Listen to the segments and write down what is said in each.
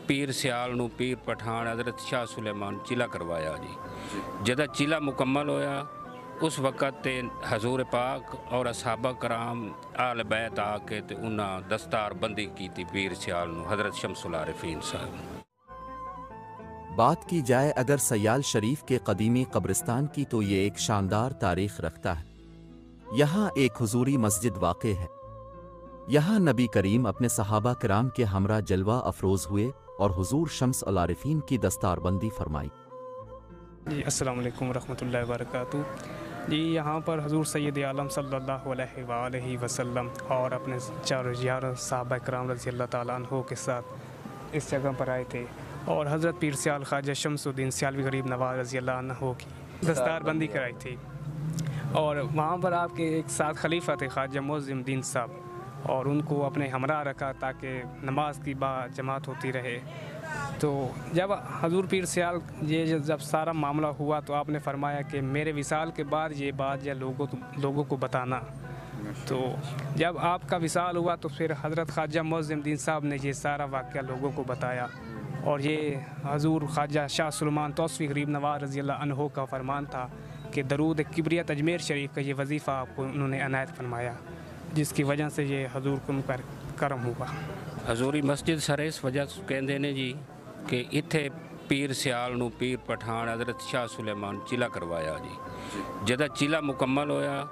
پیر سیال نو پیر پٹھان حضرت شاہ سلیمان چیلا کروایا جی۔ جدہ چیلا مکمل ہویا اس وقت تے حضور پاک اور اصحابہ کرام آل بیت آ کے تے انہاں دستار بندی کی تھی پیر سیال نو حضرت شمس العارفین صاحب۔ بات کی جائے اگر سیال شریف کے قدیمی قبرستان کی تو یہ ایک شاندار تاریخ رکھتا ہے۔ یہاں ایک حضوری مسجد واقع ہے۔ یہاں نبی کریم اپنے صحابہ کرام کے ہمراہ جلوہ افروز ہوئے اور حضور شمس العارفین کی دستار بندی فرمائی۔ جی السلام علیکم ورحمۃ اللہ وبرکاتہ۔ جی یہاں پر حضور سید عالم صلی اللہ علیہ وآلہ وسلم اور اپنے چار یار صحابہ کرام رضی اللہ تعالیٰ عنہ کے ساتھ اس جگہ پر آئے تھے اور حضرت پیر سیال خواجہ شمس الدین سیالوی غریب نواز رضی اللہ عنہ کی دستار بندی کرائی تھی، اور وہاں پر آپ کے ایک ساتھ خلیفہ تھے خواجہ معظم الدین صاحب، اور ان کو اپنے ہمراہ رکھا تاکہ نماز کی جماعت ہوتی رہے۔ تو جب حضور پیر سیال یہ جب سارا معاملہ ہوا تو آپ نے فرمایا کہ میرے وصال کے بعد یہ بات یا لوگوں کو بتانا۔ تو جب آپ کا وصال ہوا تو پھر حضرت خواجہ معظم الدین صاحب نے یہ سارا واقعہ لوگوں کو بتایا، اور یہ حضور خواجہ شاہ سلیمان توسوی غریب نواز رضی اللہ عنہ کا فرمان تھا کہ درود کبریت اجمیر شریف کا یہ وظیفہ آپ کو انہوں نے عنایت فرمایا، جس کی وجہ سے یہ حضور کو ان پر کرم ہوا۔ حضوری مسجد سر اس وجہ کہندے نے جی کہ اتھے پیر سیال نو پیر پٹھان حضرت شاہ سلیمان چیلا کروایا جی۔ جدہ چیلا مکمل ہویا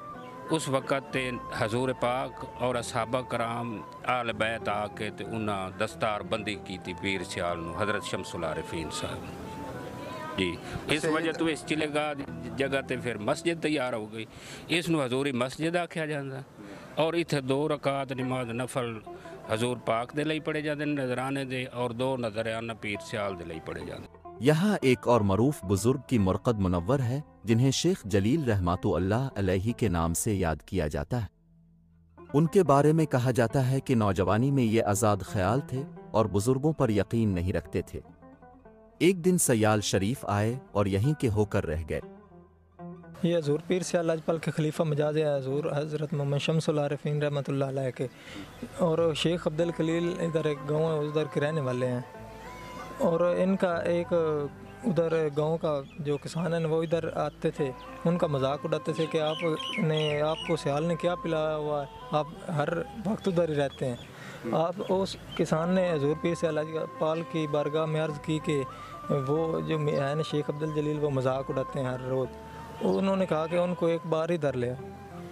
اس وقت تے حضور پاک اور اصحابہ کرام آل بیت آ کے تے انہاں دستار بندی کی تھی پیر سیال نو حضرت شمس العارفین صاحب جی۔ اس وجہ تو اس چیلے گاہ جگہ تے پھر مسجد تیار ہو گئی، اس نو حضوری مسجد آکھیا جاندہ، اور اتھے 2 رکعت نماز نفل حضور پاک دے لئی پڑھے جاندے نظرانے دے، اور 2 نظرانہ پیر سیال دے لئی پڑھے جاندے۔ یہاں ایک اور معروف بزرگ کی مرقد منور ہے جنہیں شیخ جلیل رحمۃ اللہ علیہ کے نام سے یاد کیا جاتا ہے۔ ان کے بارے میں کہا جاتا ہے کہ نوجوانی میں یہ آزاد خیال تھے اور بزرگوں پر یقین نہیں رکھتے تھے۔ ایک دن سیال شریف آئے اور یہیں کے ہو کر رہ گئے۔ یہ حضور پیر سیال لاجپال کے خلیفہ مجاز حضور حضرت محمد شمس العارفین رحمۃ اللہ علیہ کے، اور شیخ عبد الخلیل ادھر ایک گاؤں ہے ادھر کے رہنے والے ہیں، اور ان کا ایک ادھر گاؤں کا جو کسان ہیں وہ ادھر آتے تھے، ان کا مذاق اڑاتے تھے کہ آپ کو سیال نے کیا پلایا ہوا ہے، آپ ہر وقت ادھر ہی رہتے ہیں۔ آپ اس کسان نے حضور پیر سیال لاجپال کی بارگاہ میں عرض کی کہ وہ جو ہے نا شیخ عبد الجلیل وہ مذاق اڑاتے ہیں ہر روز۔ انہوں نے کہا کہ ان کو ایک بار ادھر لیا،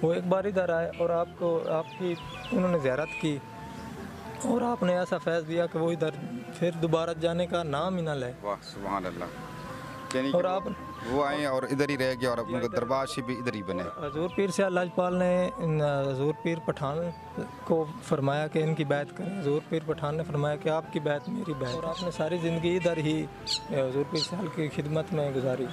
وہ ایک بار ادھر آئے اور آپ کی انہوں نے زیارت کی، اور آپ نے ایسا فیض دیا کہ وہ ادھر پھر دوبارہ جانے کا نام ہی نہ لے۔ واہ سبحان اللہ، یعنی اور آپ وہ آئے اور ادھر ہی رہ گئے اور اپنے دربار سے بھی ادھر ہی بنے۔ حضور پیر سیال لاجپال نے حضور پیر پٹھان کو فرمایا کہ ان کی بیعت کریں، حضور پیر پٹھان نے فرمایا کہ آپ کی بیعت میری بیعت، اور آپ نے ساری زندگی ادھر ہی حضور پیر سیال کی خدمت میں گزاری۔